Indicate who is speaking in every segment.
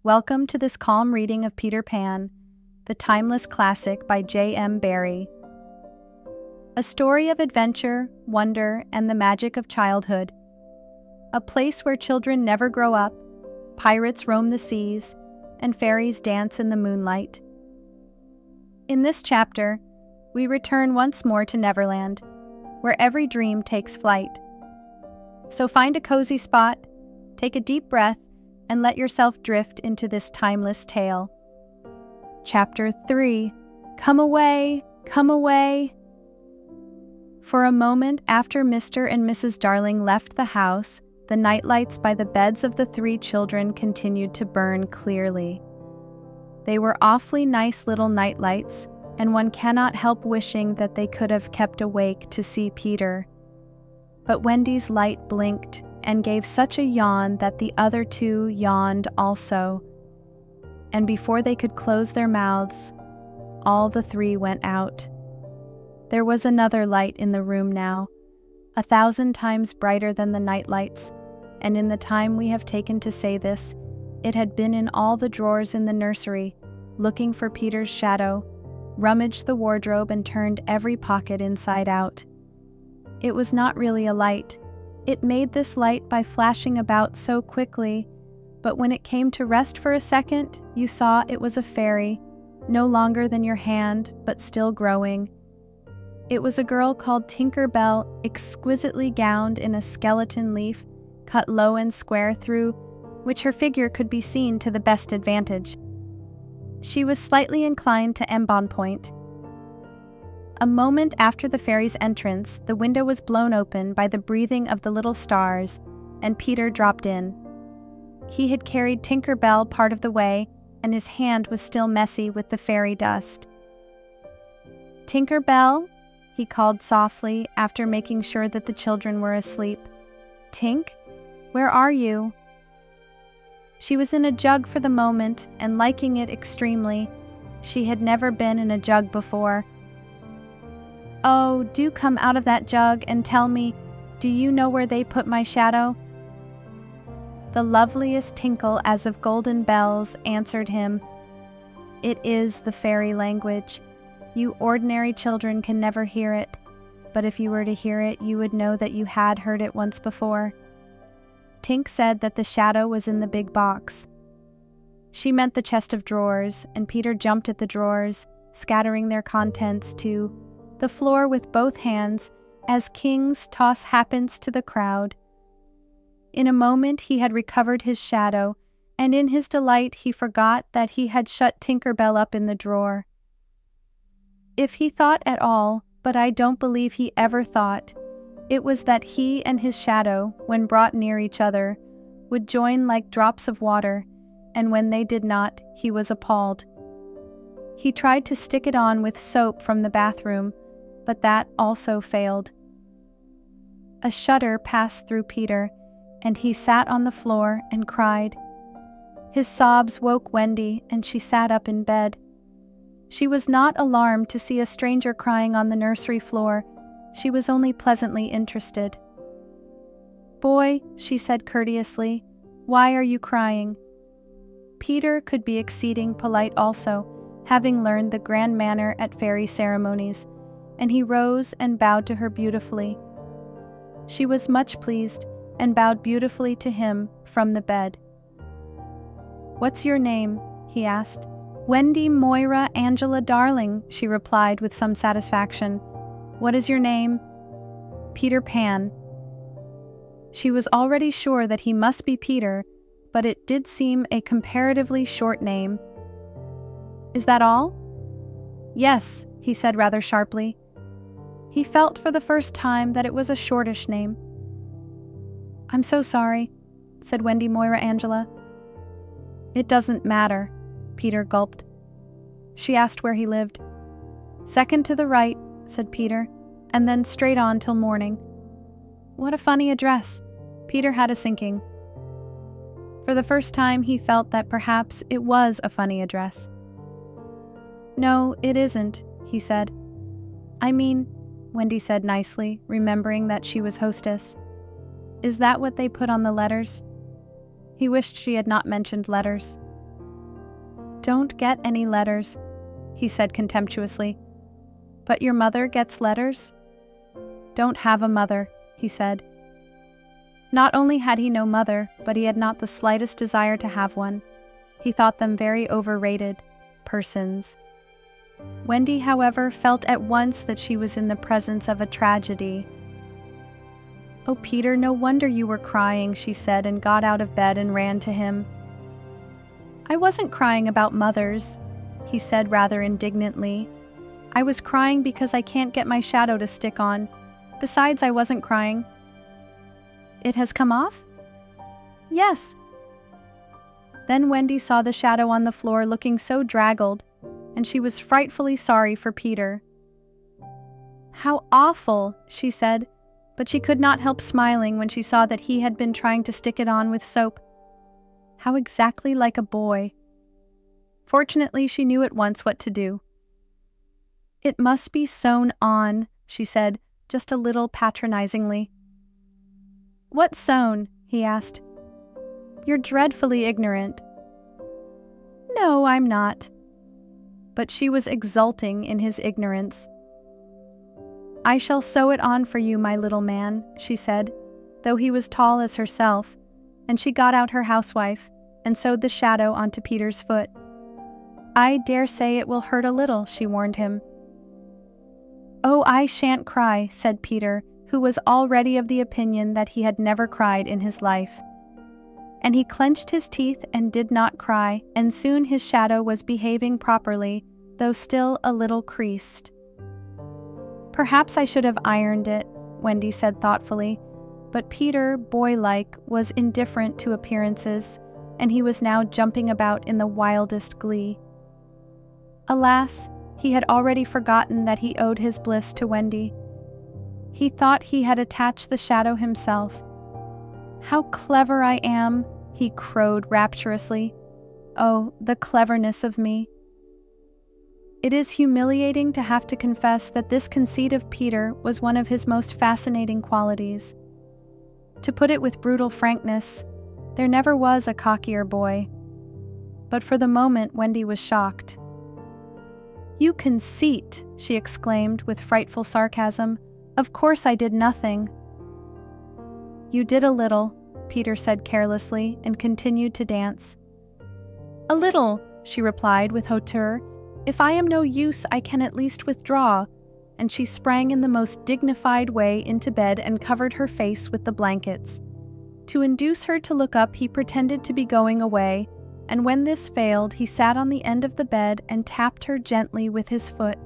Speaker 1: Welcome to this calm reading of Peter Pan, the timeless classic by J.M. Barrie. A story of adventure, wonder, and the magic of childhood. A place where children never grow up, pirates roam the seas, and fairies dance in the moonlight. In this chapter, we return once more to Neverland, where every dream takes flight. So find a cozy spot, take a deep breath, and let yourself drift into this timeless tale. Chapter 3. Come away, come away. For a moment after Mr. and Mrs. Darling left the house, the nightlights by the beds of the three children continued to burn clearly. They were awfully nice little nightlights, and one cannot help wishing that they could have kept awake to see Peter. But Wendy's light blinked and gave such a yawn that the other two yawned also. And before they could close their mouths, all the three went out. There was another light in the room now, 1,000 times brighter than the night lights, and in the time we have taken to say this, it had been in all the drawers in the nursery, looking for Peter's shadow, rummaged the wardrobe and turned every pocket inside out. It was not really a light. It made this light by flashing about so quickly, but when it came to rest for a second, you saw it was a fairy, no longer than your hand, but still growing. It was a girl called Tinker Bell, exquisitely gowned in a skeleton leaf, cut low and square through which her figure could be seen to the best advantage. She was slightly inclined to embonpoint. A moment after the fairy's entrance, the window was blown open by the breathing of the little stars, and Peter dropped in. He had carried Tinker Bell part of the way, and his hand was still messy with the fairy dust. "Tinker Bell," he called softly after making sure that the children were asleep. "Tink, where are you?" She was in a jug for the moment, and liking it extremely. She had never been in a jug before. "Oh, do come out of that jug and tell me, do you know where they put my shadow?" The loveliest tinkle as of golden bells answered him. It is the fairy language. You ordinary children can never hear it, but if you were to hear it, you would know that you had heard it once before. Tink said that the shadow was in the big box. She meant the chest of drawers, and Peter jumped at the drawers, scattering their contents to the floor with both hands, as kings toss halfpence to the crowd. In a moment he had recovered his shadow, and in his delight he forgot that he had shut Tinker Bell up in the drawer. If he thought at all, but I don't believe he ever thought, it was that he and his shadow, when brought near each other, would join like drops of water, and when they did not, he was appalled. He tried to stick it on with soap from the bathroom, but that also failed. A shudder passed through Peter, and he sat on the floor and cried. His sobs woke Wendy, and she sat up in bed. She was not alarmed to see a stranger crying on the nursery floor. She was only pleasantly interested. "Boy," she said courteously, "why are you crying?" Peter could be exceeding polite also, having learned the grand manner at fairy ceremonies, and he rose and bowed to her beautifully. She was much pleased and bowed beautifully to him from the bed. "What's your name?" he asked. "Wendy Moira Angela Darling," she replied with some satisfaction. "What is your name?" "Peter Pan." She was already sure that he must be Peter, but it did seem a comparatively short name. "Is that all?" "Yes," he said rather sharply. He felt for the first time that it was a shortish name. "I'm so sorry," said Wendy Moira Angela. "It doesn't matter," Peter gulped. She asked where he lived. "Second to the right," said Peter, "and then straight on till morning." What a funny address. Peter had a sinking. For the first time he felt that perhaps it was a funny address. "No, it isn't," he said. "I mean," Wendy said nicely, remembering that she was hostess, "is that what they put on the letters?" He wished she had not mentioned letters. don't get any letters," he said contemptuously. "But your mother gets letters?" "Don't have a mother," he said. Not only had he no mother, but he had not the slightest desire to have one. He thought them very overrated persons. Wendy, however, felt at once that she was in the presence of a tragedy. "Oh, Peter, no wonder you were crying," she said, and got out of bed and ran to him. "I wasn't crying about mothers," he said rather indignantly. "I was crying because I can't get my shadow to stick on. Besides, I wasn't crying." "It has come off?" "Yes." Then Wendy saw the shadow on the floor looking so draggled, and she was frightfully sorry for Peter. "How awful," she said, but she could not help smiling when she saw that he had been trying to stick it on with soap. How exactly like a boy. Fortunately, she knew at once what to do. "It must be sewn on," she said, just a little patronizingly. "What's sewn?" he asked. "You're dreadfully ignorant." "No, I'm not." But she was exulting in his ignorance. "I shall sew it on for you, my little man," she said, though he was tall as herself, and she got out her housewife and sewed the shadow onto Peter's foot. "I dare say it will hurt a little," she warned him. "Oh, I shan't cry," said Peter, who was already of the opinion that he had never cried in his life. And he clenched his teeth and did not cry, and soon his shadow was behaving properly, though still a little creased. "Perhaps I should have ironed it," Wendy said thoughtfully, but Peter, boy-like, was indifferent to appearances, and he was now jumping about in the wildest glee. Alas, he had already forgotten that he owed his bliss to Wendy. He thought he had attached the shadow himself. "How clever I am," he crowed rapturously. "Oh, the cleverness of me." It is humiliating to have to confess that this conceit of Peter was one of his most fascinating qualities. To put it with brutal frankness, there never was a cockier boy. But for the moment, Wendy was shocked. "You conceit!" she exclaimed with frightful sarcasm. "Of course I did nothing." "You did a little," Peter said carelessly, and continued to dance. "A little," she replied with hauteur. "If I am no use, I can at least withdraw," and she sprang in the most dignified way into bed and covered her face with the blankets. To induce her to look up, he pretended to be going away, and when this failed, he sat on the end of the bed and tapped her gently with his foot.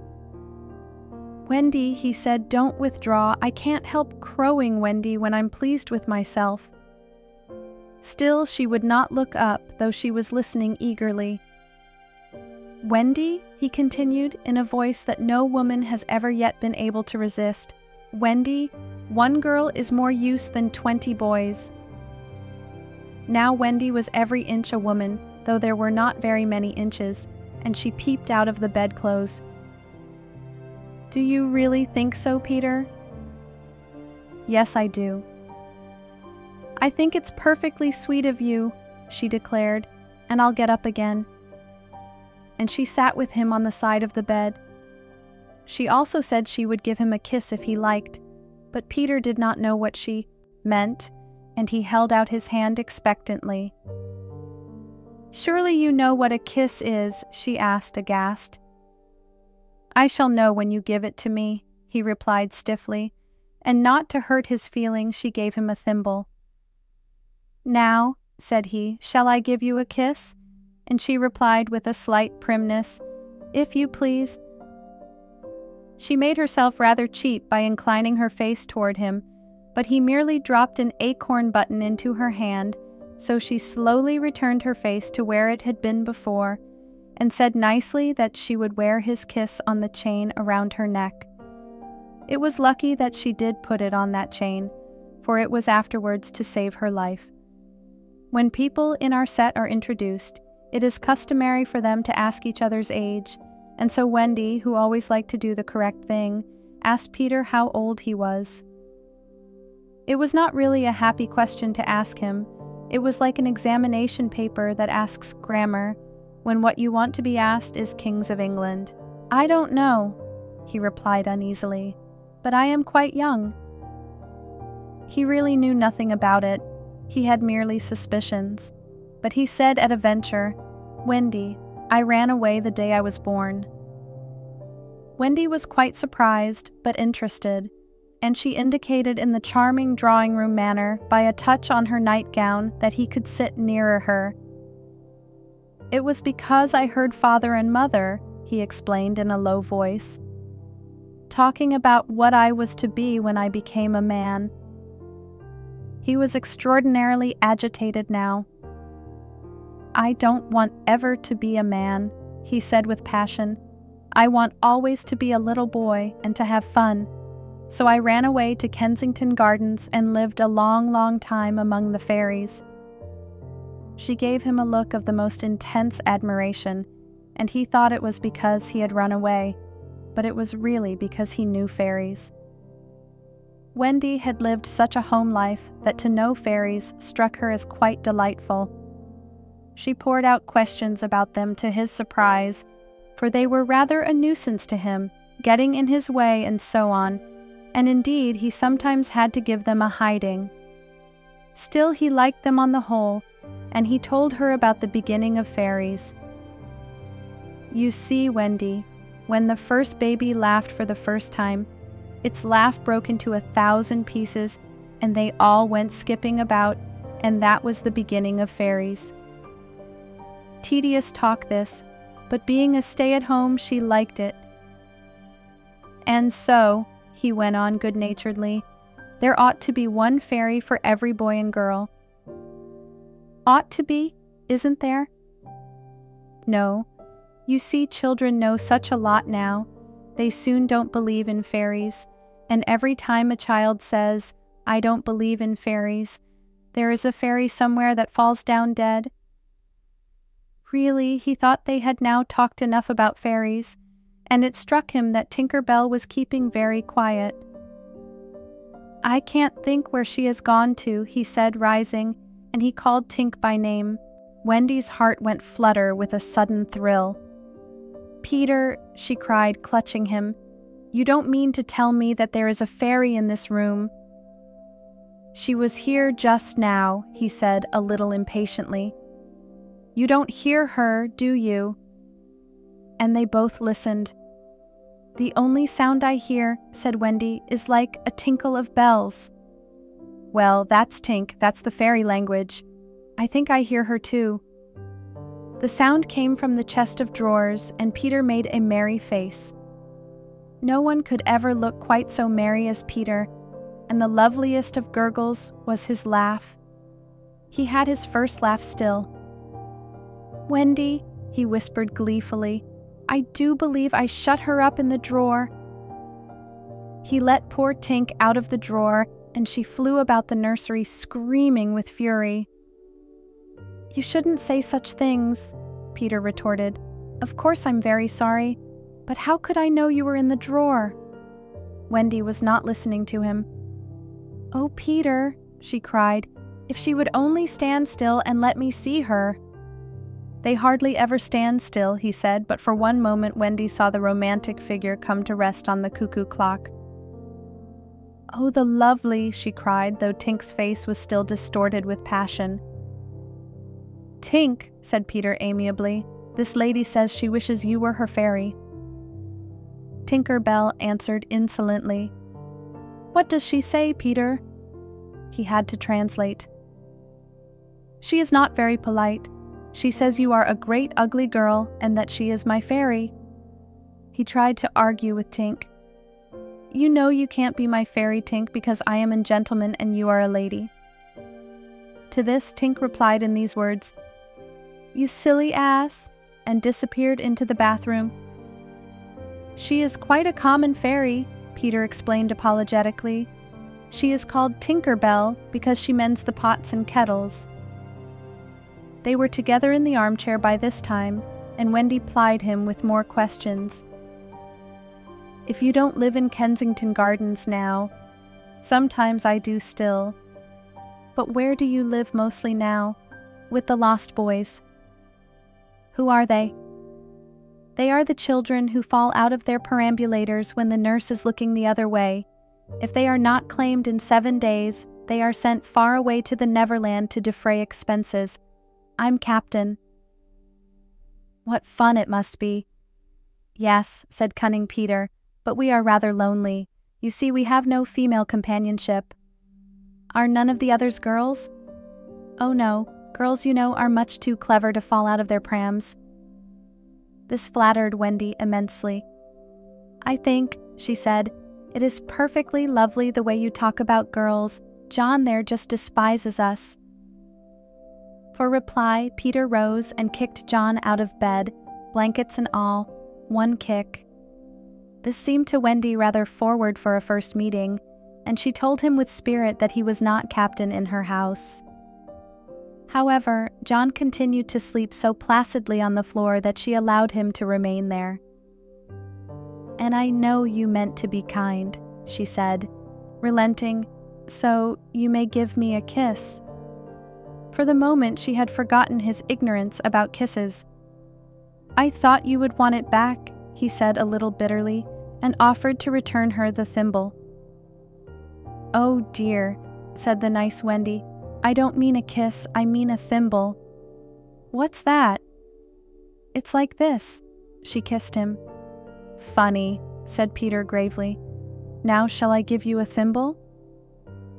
Speaker 1: "Wendy," he said, "don't withdraw. I can't help crowing, Wendy, when I'm pleased with myself." Still, she would not look up, though she was listening eagerly. "Wendy," he continued, in a voice that no woman has ever yet been able to resist, "Wendy, one girl is more use than 20 boys." Now Wendy was every inch a woman, though there were not very many inches, and she peeped out of the bedclothes. "Do you really think so, Peter?" "Yes, I do." "I think it's perfectly sweet of you," she declared, "and I'll get up again." And she sat with him on the side of the bed. She also said she would give him a kiss if he liked, but Peter did not know what she meant, and he held out his hand expectantly. "Surely you know what a kiss is?" she asked, aghast. "I shall know when you give it to me," he replied stiffly, and not to hurt his feelings, she gave him a thimble. "Now," said he, "shall I give you a kiss?" And she replied with a slight primness, "If you please." She made herself rather cheap by inclining her face toward him, but he merely dropped an acorn button into her hand, so she slowly returned her face to where it had been before, and said nicely that she would wear his kiss on the chain around her neck. It was lucky that she did put it on that chain, for it was afterwards to save her life. When people in our set are introduced, it is customary for them to ask each other's age, and so Wendy, who always liked to do the correct thing, asked Peter how old he was. It was not really a happy question to ask him. It was like an examination paper that asks grammar, when what you want to be asked is kings of England. I don't know, he replied uneasily, but I am quite young. He really knew nothing about it. He had merely suspicions. But he said at a venture, Wendy, I ran away the day I was born. Wendy was quite surprised, but interested, and she indicated in the charming drawing-room manner by a touch on her nightgown that he could sit nearer her. It was because I heard Father and Mother, he explained in a low voice, talking about what I was to be when I became a man. He was extraordinarily agitated now. I don't want ever to be a man, he said with passion. I want always to be a little boy and to have fun. So I ran away to Kensington Gardens and lived a long, long time among the fairies. She gave him a look of the most intense admiration, and he thought it was because he had run away, but it was really because he knew fairies. Wendy had lived such a home life that to know fairies struck her as quite delightful. She poured out questions about them to his surprise, for they were rather a nuisance to him, getting in his way and so on, and indeed he sometimes had to give them a hiding. Still he liked them on the whole, and he told her about the beginning of fairies. You see, Wendy, when the first baby laughed for the first time, its laugh broke into 1,000 pieces, and they all went skipping about, and that was the beginning of fairies. Tedious talk this, but being a stay-at-home, she liked it. And so, he went on good-naturedly, there ought to be one fairy for every boy and girl. Ought to be, isn't there? No. You see, children know such a lot now. They soon don't believe in fairies, and every time a child says, I don't believe in fairies, there is a fairy somewhere that falls down dead. Really, he thought they had now talked enough about fairies, and it struck him that Tinker Bell was keeping very quiet. I can't think where she has gone to, he said, rising, and he called Tink by name. Wendy's heart went flutter with a sudden thrill. Peter, she cried, clutching him, you don't mean to tell me that there is a fairy in this room? She was here just now, he said a little impatiently. You don't hear her, do you? And they both listened. The only sound I hear, said Wendy, is like a tinkle of bells. Well, that's Tink, that's the fairy language. I think I hear her too. The sound came from the chest of drawers, and Peter made a merry face. No one could ever look quite so merry as Peter, and the loveliest of gurgles was his laugh. He had his first laugh still. Wendy, he whispered gleefully, I do believe I shut her up in the drawer. He let poor Tink out of the drawer, and she flew about the nursery screaming with fury. You shouldn't say such things, Peter retorted. Of course I'm very sorry, but how could I know you were in the drawer? Wendy was not listening to him. Oh, Peter, she cried, if she would only stand still and let me see her. They hardly ever stand still, he said, but for one moment Wendy saw the romantic figure come to rest on the cuckoo clock. Oh, the lovely, she cried, though Tink's face was still distorted with passion. Tink, said Peter amiably, this lady says she wishes you were her fairy. Tinker Bell answered insolently. What does she say, Peter? He had to translate. She is not very polite. She says you are a great ugly girl and that she is my fairy. He tried to argue with Tink. You know you can't be my fairy, Tink, because I am a gentleman and you are a lady. To this, Tink replied in these words, You silly ass, and disappeared into the bathroom. She is quite a common fairy, Peter explained apologetically. She is called Tinker Bell because she mends the pots and kettles. They were together in the armchair by this time, and Wendy plied him with more questions. If you don't live in Kensington Gardens now, sometimes I do still. But where do you live mostly now? With the Lost Boys. Who are they? They are the children who fall out of their perambulators when the nurse is looking the other way. If they are not claimed in 7 days, they are sent far away to the Neverland to defray expenses. I'm captain." "What fun it must be." "Yes," said cunning Peter, "but we are rather lonely. You see, we have no female companionship." "Are none of the others girls?" "Oh no, girls, you know, are much too clever to fall out of their prams." This flattered Wendy immensely. "I think," she said, "it is perfectly lovely the way you talk about girls. John there just despises us." For reply, Peter rose and kicked John out of bed, blankets and all, one kick. This seemed to Wendy rather forward for a first meeting, and she told him with spirit that he was not captain in her house. However, John continued to sleep so placidly on the floor that she allowed him to remain there. "And I know you meant to be kind," she said, relenting, "so you may give me a kiss." For the moment she had forgotten his ignorance about kisses. "I thought you would want it back," he said a little bitterly, and offered to return her the thimble. "Oh dear," said the nice Wendy, "I don't mean a kiss, I mean a thimble." "What's that?" "It's like this." She kissed him. "Funny," said Peter gravely. "Now shall I give you a thimble?"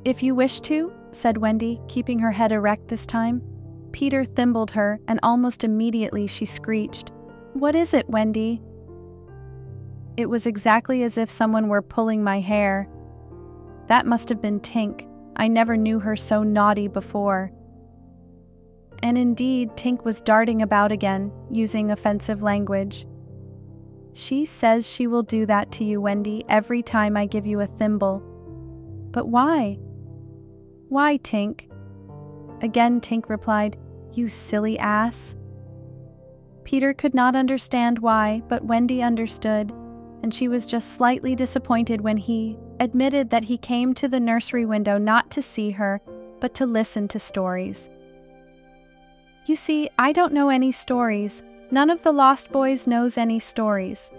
Speaker 1: "If you wish to," said Wendy, keeping her head erect this time. Peter thimbled her, and almost immediately she screeched, "What is it, Wendy?" It was exactly as if someone were pulling my hair. That must have been Tink. I never knew her so naughty before. And indeed, Tink was darting about again, using offensive language. "She says she will do that to you, Wendy, every time I give you a thimble." "But why?" "Why, Tink?" Again Tink replied, "You silly ass." Peter could not understand why, but Wendy understood, and she was just slightly disappointed when he admitted that he came to the nursery window not to see her, but to listen to stories. "You see, I don't know any stories. None of the Lost Boys knows any stories."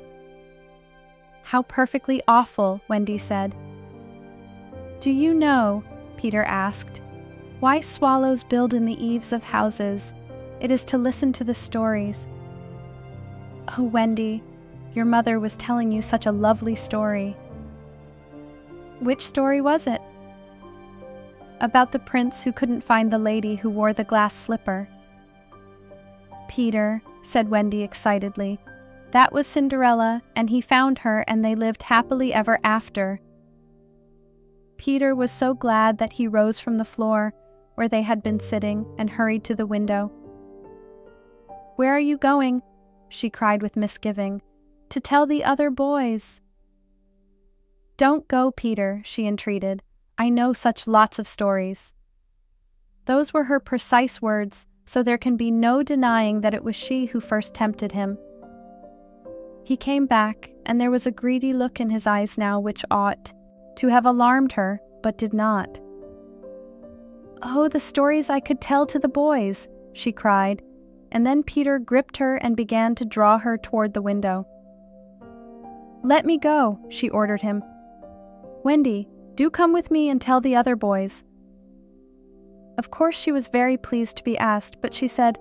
Speaker 1: "How perfectly awful," Wendy said. "Do you know," Peter asked, "why swallows build in the eaves of houses? It is to listen to the stories." "Oh, Wendy, your mother was telling you such a lovely story." "Which story was it?" "About the prince who couldn't find the lady who wore the glass slipper." "Peter," said Wendy excitedly, "that was Cinderella, and he found her and they lived happily ever after." Peter was so glad that he rose from the floor, where they had been sitting, and hurried to the window. "Where are you going?" she cried with misgiving. "To tell the other boys." "Don't go, Peter," she entreated. "I know such lots of stories." Those were her precise words, so there can be no denying that it was she who first tempted him. He came back, and there was a greedy look in his eyes now which ought to have alarmed her, but did not. "Oh, the stories I could tell to the boys," she cried, and then Peter gripped her and began to draw her toward the window. "Let me go," she ordered him. "Wendy, do come with me and tell the other boys." Of course she was very pleased to be asked, but she said,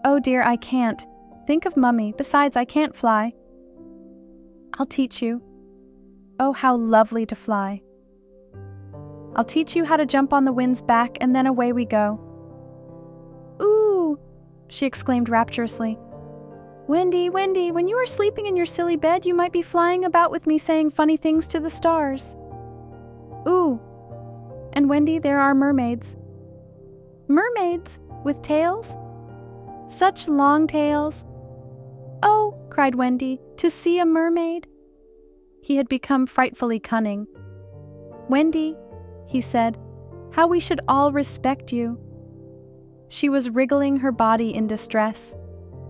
Speaker 1: "Oh dear, I can't. Think of Mummy. Besides, I can't fly." "I'll teach you." "Oh, how lovely to fly." "I'll teach you how to jump on the wind's back, and then away we go." "Ooh!" she exclaimed rapturously. "Wendy, Wendy, when you are sleeping in your silly bed, you might be flying about with me saying funny things to the stars." "Ooh! And Wendy, there are mermaids." "Mermaids? With tails?" "Such long tails." "Oh," cried Wendy, "to see a mermaid." He had become frightfully cunning. "Wendy," he said, "how we should all respect you." She was wriggling her body in distress.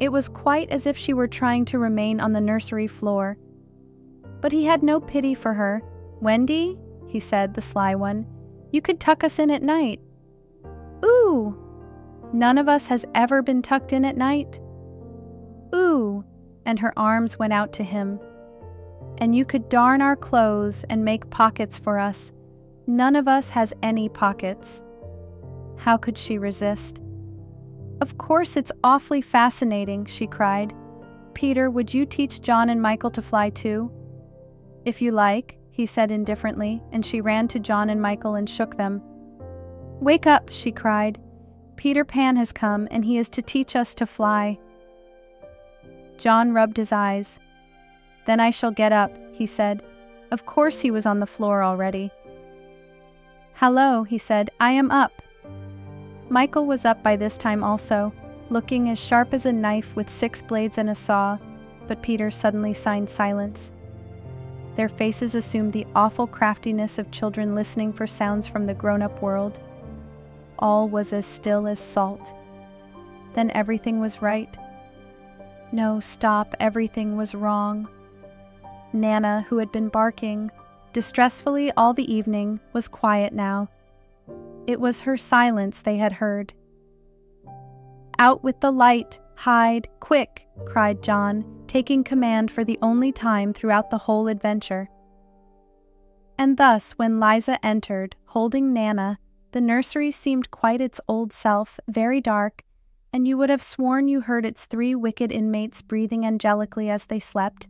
Speaker 1: It was quite as if she were trying to remain on the nursery floor. But he had no pity for her. "Wendy," he said, the sly one, "you could tuck us in at night." "Ooh!" "None of us has ever been tucked in at night." and her arms went out to him. "And you could darn our clothes and make pockets for us. None of us has any pockets." How could she resist? "Of course it's awfully fascinating," she cried. "Peter, would you teach John and Michael to fly too?" "If you like," he said indifferently, and she ran to John and Michael and shook them. "Wake up," she cried. "Peter Pan has come, and he is to teach us to fly." John rubbed his eyes. "Then I shall get up," he said. Of course he was on the floor already. "Hello," he said. "I am up." Michael was up by this time also, looking as sharp as a knife with 6 blades and a saw, but Peter suddenly signed silence. Their faces assumed the awful craftiness of children listening for sounds from the grown-up world. All was as still as salt. Then everything was right. No, stop, everything was wrong. Nana, who had been barking distressfully all the evening, was quiet now. It was her silence they had heard. "Out with the light! Hide! Quick!" cried John, taking command for the only time throughout the whole adventure. And thus, when Liza entered, holding Nana, the nursery seemed quite its old self, very dark, and you would have sworn you heard its 3 wicked inmates breathing angelically as they slept.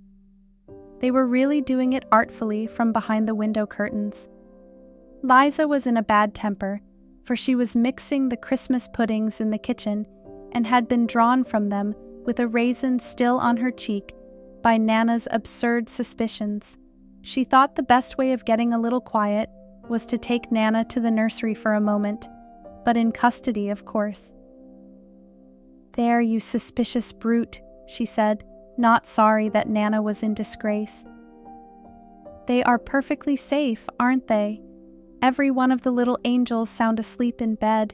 Speaker 1: They were really doing it artfully from behind the window curtains. Liza was in a bad temper, for she was mixing the Christmas puddings in the kitchen and had been drawn from them, with a raisin still on her cheek, by Nana's absurd suspicions. She thought the best way of getting a little quiet was to take Nana to the nursery for a moment, but in custody, of course. "There, you suspicious brute," she said, not sorry that Nana was in disgrace. "They are perfectly safe, aren't they? Every one of the little angels sound asleep in bed.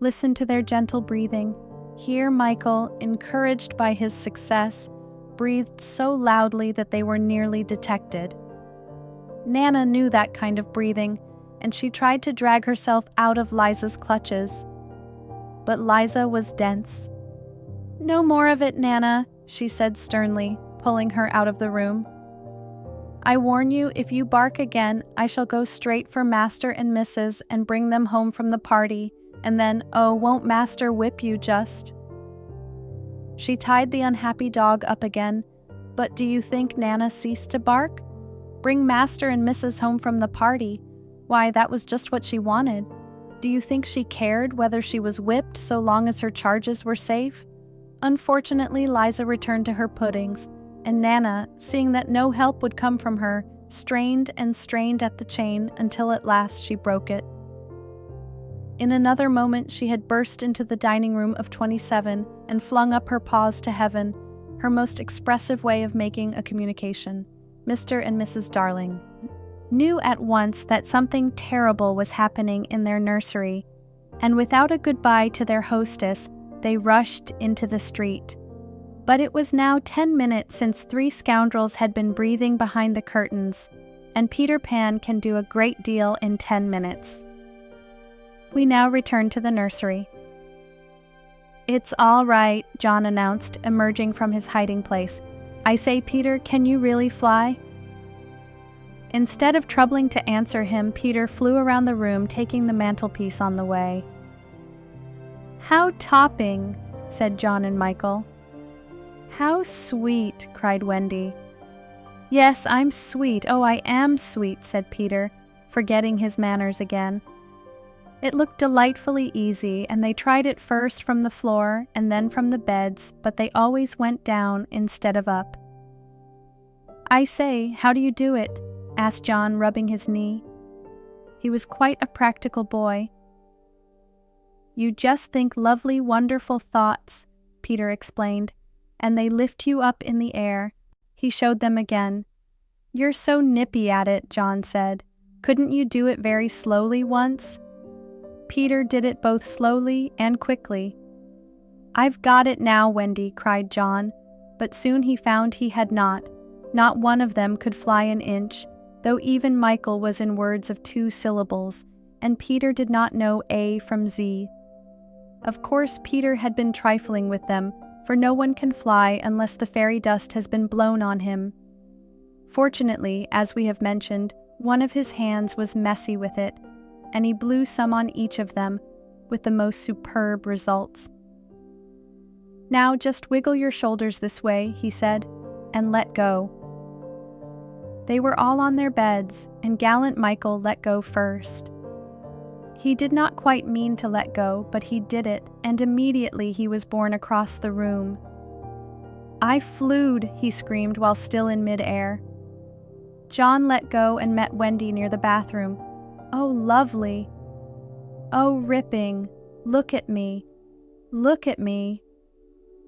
Speaker 1: Listen to their gentle breathing. Here Michael, encouraged by his success, breathed so loudly that they were nearly detected. Nana knew that kind of breathing, and she tried to drag herself out of Liza's clutches. But Liza was dense. "No more of it, Nana," she said sternly, pulling her out of the room. "I warn you, if you bark again, I shall go straight for Master and Mrs. and bring them home from the party, and then, oh, won't Master whip you just?" She tied the unhappy dog up again. But do you think Nana ceased to bark? Bring Master and Mrs. home from the party. Why, that was just what she wanted. Do you think she cared whether she was whipped so long as her charges were safe? Unfortunately, Liza returned to her puddings, and Nana, seeing that no help would come from her, strained and strained at the chain until at last she broke it. In another moment she had burst into the dining room of 27 and flung up her paws to heaven, her most expressive way of making a communication. Mr. and Mrs. Darling knew at once that something terrible was happening in their nursery, and without a goodbye to their hostess, they rushed into the street. But it was now 10 minutes since 3 scoundrels had been breathing behind the curtains, and Peter Pan can do a great deal in 10 minutes. We now return to the nursery. "It's all right," John announced, emerging from his hiding place. "I say, Peter, can you really fly?" Instead of troubling to answer him, Peter flew around the room, taking the mantelpiece on the way. "How topping," said John and Michael. "How sweet," cried Wendy. "Yes, I'm sweet, oh, I am sweet," said Peter, forgetting his manners again. It looked delightfully easy, and they tried it first from the floor and then from the beds, but they always went down instead of up. "I say, how do you do it?" asked John, rubbing his knee. He was quite a practical boy. "You just think lovely, wonderful thoughts," Peter explained, "and they lift you up in the air." He showed them again. "You're so nippy at it," John said. "Couldn't you do it very slowly once?" Peter did it both slowly and quickly. "I've got it now, Wendy," cried John, but soon he found he had not. Not one of them could fly an inch, though even Michael was in words of 2 syllables, and Peter did not know A from Z. Of course, Peter had been trifling with them, for no one can fly unless the fairy dust has been blown on him. Fortunately, as we have mentioned, one of his hands was messy with it, and he blew some on each of them, with the most superb results. "Now just wiggle your shoulders this way," he said, "and let go." They were all on their beds, and gallant Michael let go first. He did not quite mean to let go, but he did it, and immediately he was borne across the room. "I flewed," he screamed while still in mid-air. John let go and met Wendy near the bathroom. "Oh, lovely. Oh, ripping. Look at me. Look at me.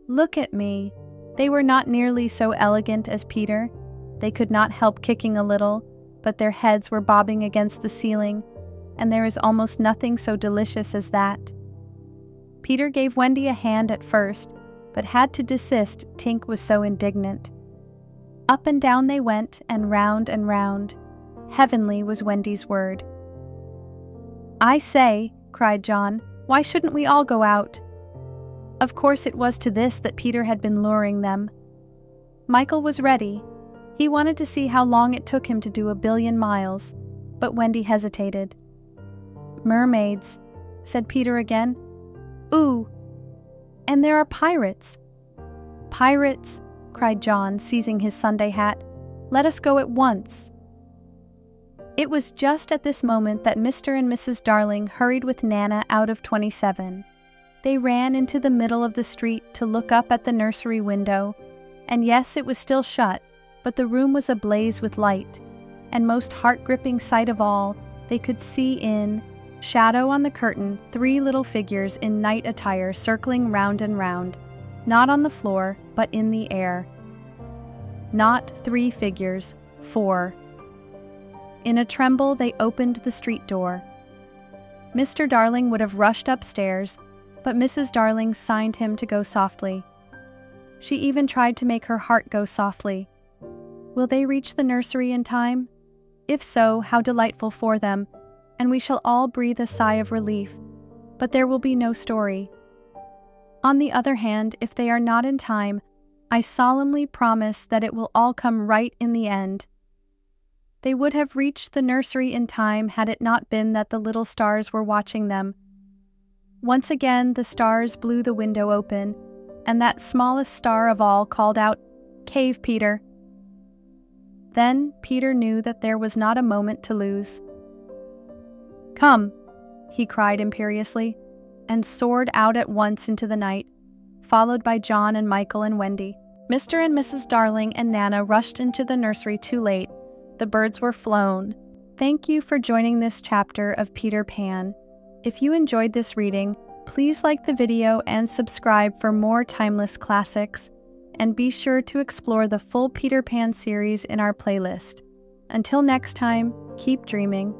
Speaker 1: Look at me." They were not nearly so elegant as Peter. They could not help kicking a little, but their heads were bobbing against the ceiling, and there is almost nothing so delicious as that. Peter gave Wendy a hand at first, but had to desist, Tink was so indignant. Up and down they went, and round and round. Heavenly was Wendy's word. "I say," cried John, "why shouldn't we all go out?" Of course it was to this that Peter had been luring them. Michael was ready. He wanted to see how long it took him to do 1,000,000,000 miles, but Wendy hesitated. "Mermaids," said Peter again. "Ooh, and there are pirates." "Pirates," cried John, seizing his Sunday hat. "Let us go at once." It was just at this moment that Mr. and Mrs. Darling hurried with Nana out of 27. They ran into the middle of the street to look up at the nursery window, and yes, it was still shut, but the room was ablaze with light, and most heart-gripping sight of all, they could see in shadow on the curtain 3 little figures in night attire circling round and round, not on the floor, but in the air. Not 3 figures, 4. In a tremble, they opened the street door. Mr. Darling would have rushed upstairs, but Mrs. Darling signed him to go softly. She even tried to make her heart go softly. Will they reach the nursery in time? If so, how delightful for them, and we shall all breathe a sigh of relief, but there will be no story. On the other hand, if they are not in time, I solemnly promise that it will all come right in the end. They would have reached the nursery in time had it not been that the little stars were watching them. Once again the stars blew the window open, and that smallest star of all called out, "Cave, Peter." Then Peter knew that there was not a moment to lose. "Come," he cried imperiously, and soared out at once into the night, followed by John and Michael and Wendy. Mr. and Mrs. Darling and Nana rushed into the nursery too late. The birds were flown. Thank you for joining this chapter of Peter Pan. If you enjoyed this reading, please like the video and subscribe for more timeless classics, and be sure to explore the full Peter Pan series in our playlist. Until next time, keep dreaming.